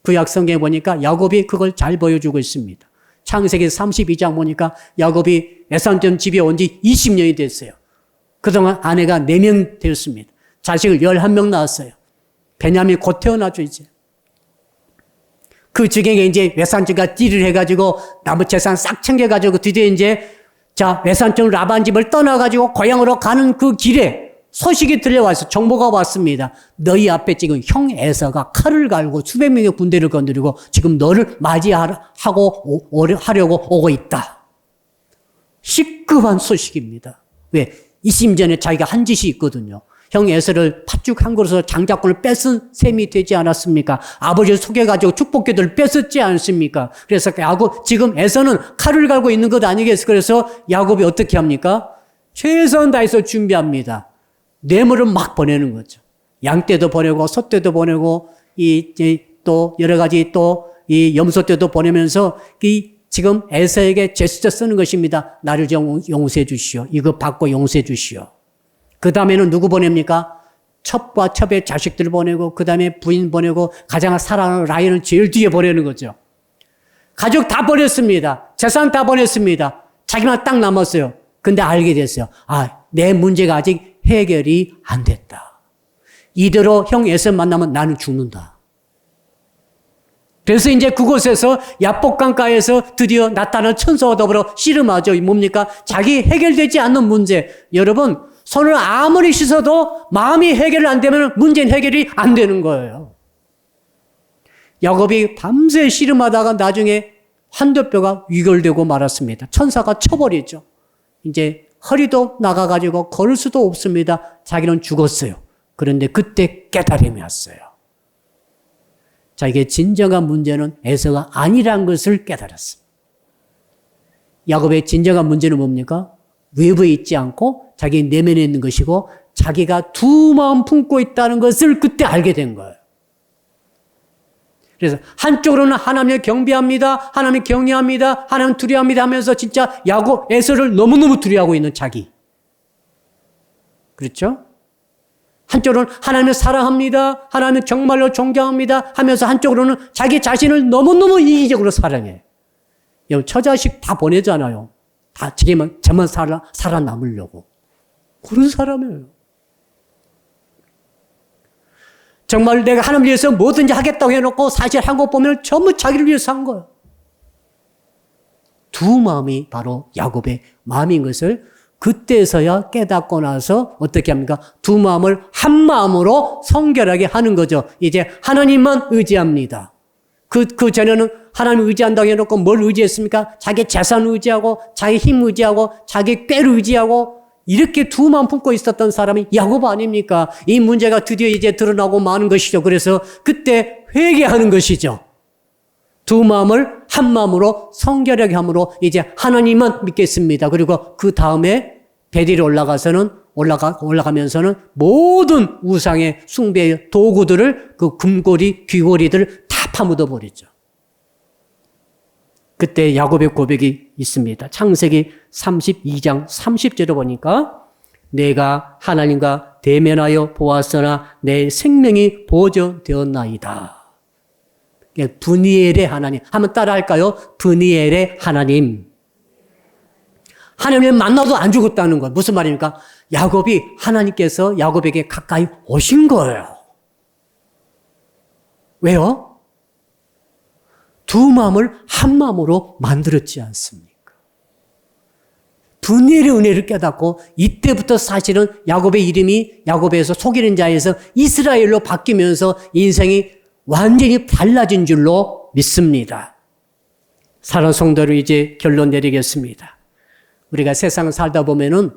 구약 성경에 보니까 야곱이 그걸 잘 보여주고 있습니다. 창세기 32장 보니까 야곱이 에사돈 집에 온 지 20년이 됐어요. 그동안 아내가 4명 되었습니다. 자식을 11명 낳았어요. 베냐민이 곧 태어나죠, 이제. 그 중에 이제 외산촌가 띠를 해가지고 나무 재산 싹 챙겨가지고 드디어 이제 외산촌 라반 집을 떠나가지고 고향으로 가는 그 길에 소식이 들려와서 정보가 왔습니다. 너희 앞에 지금 형 에서가 칼을 갈고 수백 명의 군대를 건드리고 지금 너를 맞이하려고 오고 있다. 시급한 소식입니다. 왜? 이심 전에 자기가 한 짓이 있거든요. 형 에서를 팥죽 한 그릇으로 장자권을 뺏은 셈이 되지 않았습니까? 아버지를 속여가지고 축복궤도를 뺏었지 않습니까? 그래서 지금 에서는 칼을 갈고 있는 것 아니겠어요? 그래서 야곱이 어떻게 합니까? 최선 다해서 준비합니다. 뇌물을 막 보내는 거죠. 양떼도 보내고 소떼도 보내고 또 여러 가지 또 이 염소떼도 보내면서 지금 에서에게 제스처 쓰는 것입니다. 나를 좀 용서해 주시오. 이거 받고 용서해 주시오. 그 다음에는 누구 보냅니까? 첩과 첩의 자식들 보내고 그 다음에 부인 보내고 가장 사랑하는 라인을 제일 뒤에 보내는 거죠. 가족 다 보냈습니다. 재산 다 보냈습니다. 자기만 딱 남았어요. 근데 알게 됐어요. 내 문제가 아직 해결이 안 됐다. 이대로 형 에서 만나면 나는 죽는다. 그래서 이제 그곳에서 야복강가에서 드디어 나타난 천사와 더불어 씨름하죠. 뭡니까? 자기 해결되지 않는 문제. 여러분, 손을 아무리 씻어도 마음이 해결 안 되면 문제는 해결이 안 되는 거예요. 야곱이 밤새 씨름하다가 나중에 한두 뼈가 위결되고 말았습니다. 천사가 쳐버리죠. 이제 허리도 나가가지고 걸을 수도 없습니다. 자기는 죽었어요. 그런데 그때 깨달음이 왔어요. 자기의 진정한 문제는 에서가 아니란 것을 깨달았습니다. 야곱의 진정한 문제는 뭡니까? 외부에 있지 않고 자기 내면에 있는 것이고 자기가 두 마음 품고 있다는 것을 그때 알게 된 거예요. 그래서 한쪽으로는 하나님을 경배합니다. 하나님을 경외합니다. 하나님을 두려워합니다 하면서 진짜 에서를 너무너무 두려워하고 있는 자기. 그렇죠? 한쪽으로는 하나님을 사랑합니다. 하나님을 정말로 존경합니다 하면서 한쪽으로는 자기 자신을 너무너무 이기적으로 사랑해. 처자식 다 보내잖아요. 다 저만 살아남으려고. 그런 사람이에요. 정말 내가 하나님을 위해서 뭐든지 하겠다고 해놓고 사실 한 것 보면 전부 자기를 위해서 한 거예요. 두 마음이 바로 야곱의 마음인 것을 그때서야 깨닫고 나서 어떻게 합니까? 두 마음을 한 마음으로 성결하게 하는 거죠. 이제 하나님만 의지합니다. 그 전에는 하나님 의지한다고 해놓고 뭘 의지했습니까? 자기 재산 의지하고 자기 힘 의지하고 자기 꾀를 의지하고 이렇게 두 마음 품고 있었던 사람이 야곱 아닙니까? 이 문제가 드디어 이제 드러나고 마는 것이죠. 그래서 그때 회개하는 것이죠. 두 마음을 한 마음으로 성결하게 함으로 이제 하나님만 믿겠습니다. 그리고 그 다음에 베델에 올라가면서는 모든 우상의 숭배의 도구들을 그 금고리, 귀고리들을 다 파묻어 버리죠. 그때 야곱의 고백이 있습니다. 창세기 32장 30절에 보니까 내가 하나님과 대면하여 보았으나 내 생명이 보존되었나이다. 브니엘의 하나님. 한번 따라 할까요? 브니엘의 하나님. 하나님을 만나도 안 죽었다는 거. 무슨 말입니까? 야곱이 하나님께서 야곱에게 가까이 오신 거예요. 왜요? 두 마음을 한 마음으로 만들었지 않습니까? 브니엘의 은혜를 깨닫고 이때부터 사실은 야곱의 이름이 야곱에서 속이는 자에서 이스라엘로 바뀌면서 인생이 완전히 달라진 줄로 믿습니다. 사랑하는 성도를 이제 결론 내리겠습니다. 우리가 세상 살다 보면은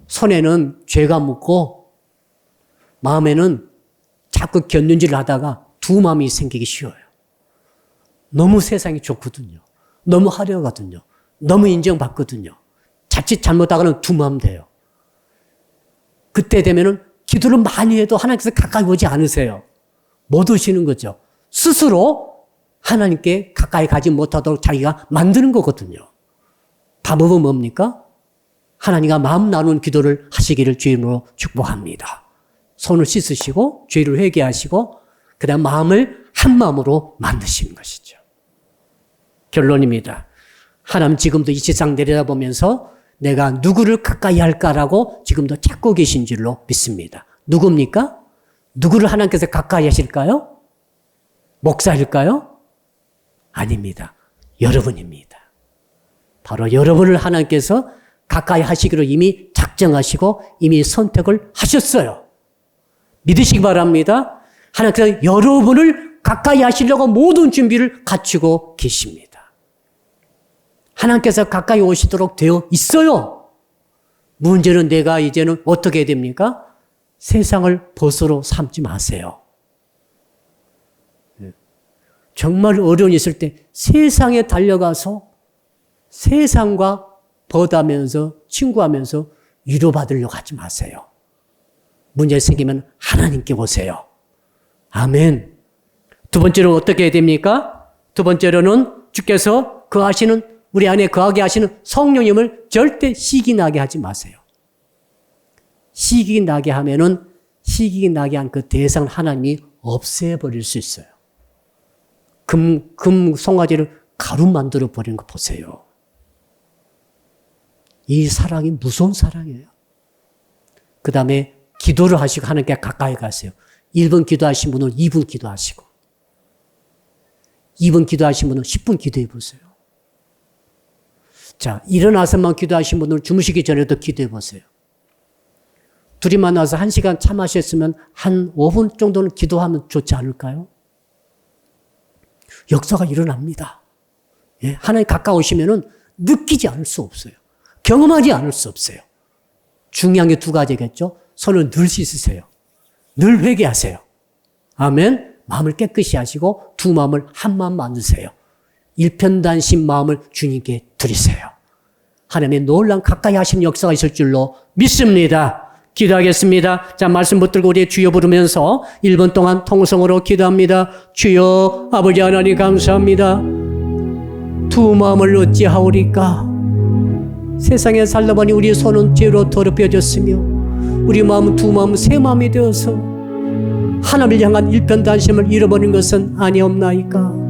손에는 죄가 묻고 마음에는 자꾸 견눈질을 하다가 두 마음이 생기기 쉬워요. 너무 세상이 좋거든요. 너무 화려하거든요. 너무 인정받거든요. 자칫 잘못하고는 두 마음 돼요. 그때 되면은 기도를 많이 해도 하나님께서 가까이 오지 않으세요. 못 오시는 거죠. 스스로 하나님께 가까이 가지 못하도록 자기가 만드는 거거든요. 방법은 뭡니까? 하나님과 마음 나누는 기도를 하시기를 주님으로 축복합니다. 손을 씻으시고 죄를 회개하시고 그다음 마음을 한 마음으로 만드시는 것이죠. 결론입니다. 하나님 지금도 이 세상 내려다보면서 내가 누구를 가까이 할까라고 지금도 찾고 계신 줄로 믿습니다. 누굽니까? 누구를 하나님께서 가까이 하실까요? 목사일까요? 아닙니다. 여러분입니다. 바로 여러분을 하나님께서 가까이 하시기로 이미 작정하시고 이미 선택을 하셨어요. 믿으시기 바랍니다. 하나님께서 여러분을 가까이 하시려고 모든 준비를 갖추고 계십니다. 하나님께서 가까이 오시도록 되어 있어요. 문제는 내가 이제는 어떻게 해야 됩니까? 세상을 벗으로 삼지 마세요. 정말 어려운 일 있을 때 세상에 달려가서 세상과 벗하면서 친구하면서 위로받으려고 하지 마세요. 문제 생기면 하나님께 오세요. 아멘. 두 번째로 어떻게 해야 됩니까? 두 번째로는 주께서 거하시는 우리 안에 거하게 하시는 성령님을 절대 시기 나게 하지 마세요. 시기 나게 하면은 시기 나게 한 그 대상을 하나님이 없애버릴 수 있어요. 금 송아지를 가루 만들어 버리는 거 보세요. 이 사랑이 무서운 사랑이에요. 그 다음에 기도를 하시고 하나님께 가까이 가세요. 1분 기도하신 분은 2분 기도하시고 2분 기도하신 분은 10분 기도해 보세요. 자, 일어나서만 기도하신 분들은 주무시기 전에도 기도해 보세요. 둘이 만나서 1시간 차 마셨으면 한 5분 정도는 기도하면 좋지 않을까요? 역사가 일어납니다. 예, 하나님 가까우시면은 느끼지 않을 수 없어요. 경험하지 않을 수 없어요. 중요한 게 두 가지겠죠. 손을 늘 씻으세요. 늘 회개하세요. 아멘. 마음을 깨끗이 하시고 두 마음을 한 마음 만드세요. 일편단심 마음을 주님께 드리세요. 하나님의 놀라운 가까이 하시는 역사가 있을 줄로 믿습니다. 기도하겠습니다. 자, 말씀 붙들고 우리 주여 부르면서 1분 동안 통성으로 기도합니다. 주여 아버지 하나님 감사합니다. 두 마음을 어찌하오리까? 세상에 살다 보니 우리 손은 죄로 더럽혀졌으며 우리 마음은 두 마음 세 마음이 되어서 하나님을 향한 일편단심을 잃어버린 것은 아니옵나이까?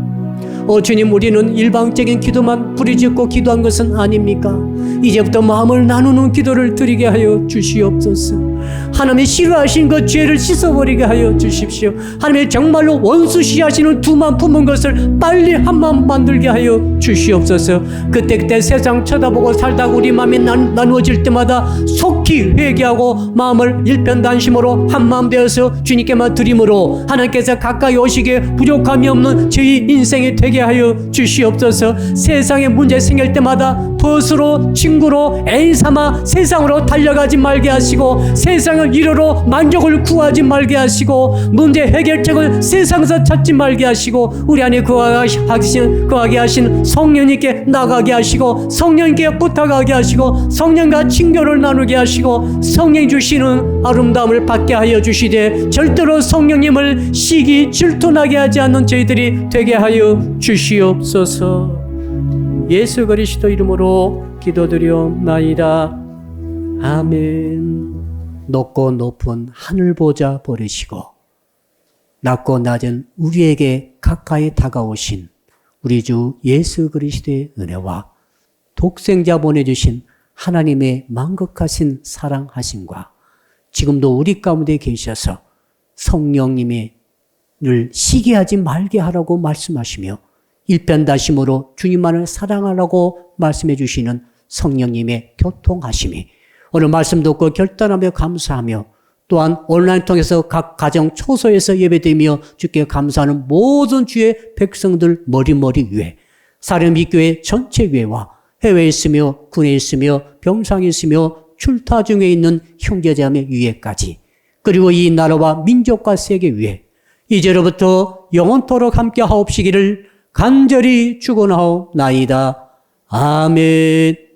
주님, 우리는 일방적인 기도만 부르짖고 기도한 것은 아닙니까? 이제부터 마음을 나누는 기도를 드리게 하여 주시옵소서. 하나님이 싫어하신 그 죄를 씻어버리게 하여 주십시오. 하나님이 정말로 원수시하시는 두 마음 품은 것을 빨리 한 마음 만들게 하여 주시옵소서. 그때 세상 쳐다보고 살다가 우리 마음이 나누어질 때마다 속히 회개하고 마음을 일편단심으로 한 마음 되어서 주님께만 드림으로 하나님께서 가까이 오시기에 부족함이 없는 저희 인생이 되게 하여 주시옵소서. 세상에 문제 생길 때마다 벗으로 친구로 애인 삼아 세상으로 달려가지 말게 하시고 세상을 이루러 만족을 구하지 말게 하시고 문제 해결책을 세상에서 찾지 말게 하시고 우리 안에 거하게 하신 성령님께 나가게 하시고 성령님께 부탁하게 하시고 성령과 친교를 나누게 하시고 성령 주시는 아름다움을 받게 하여 주시되 절대로 성령님을 시기 질투나게 하지 않는 저희들이 되게 하여 주시옵소서. 예수 그리스도 이름으로 기도드리옵나이다. 아멘. 높고 높은 하늘 보좌 버리시고 낮고 낮은 우리에게 가까이 다가오신 우리 주 예수 그리스도의 은혜와 독생자 보내주신 하나님의 만극하신 사랑하심과 지금도 우리 가운데 계셔서 성령님의 늘 시기하지 말게 하라고 말씀하시며 일편단심으로 주님만을 사랑하라고 말씀해 주시는 성령님의 교통하심이 오늘 말씀 듣고 결단하며 감사하며 또한 온라인 통해서 각 가정 초소에서 예배드리며 주께 감사하는 모든 주의 백성들 머리머리 위에 사령비교회 전체 위에와 해외에 있으며 군에 있으며 병상에 있으며 출타 중에 있는 형제자매 위에까지 그리고 이 나라와 민족과 세계 위에 이제로부터 영원토록 함께 하옵시기를 간절히 축원하옵나이다. 아멘.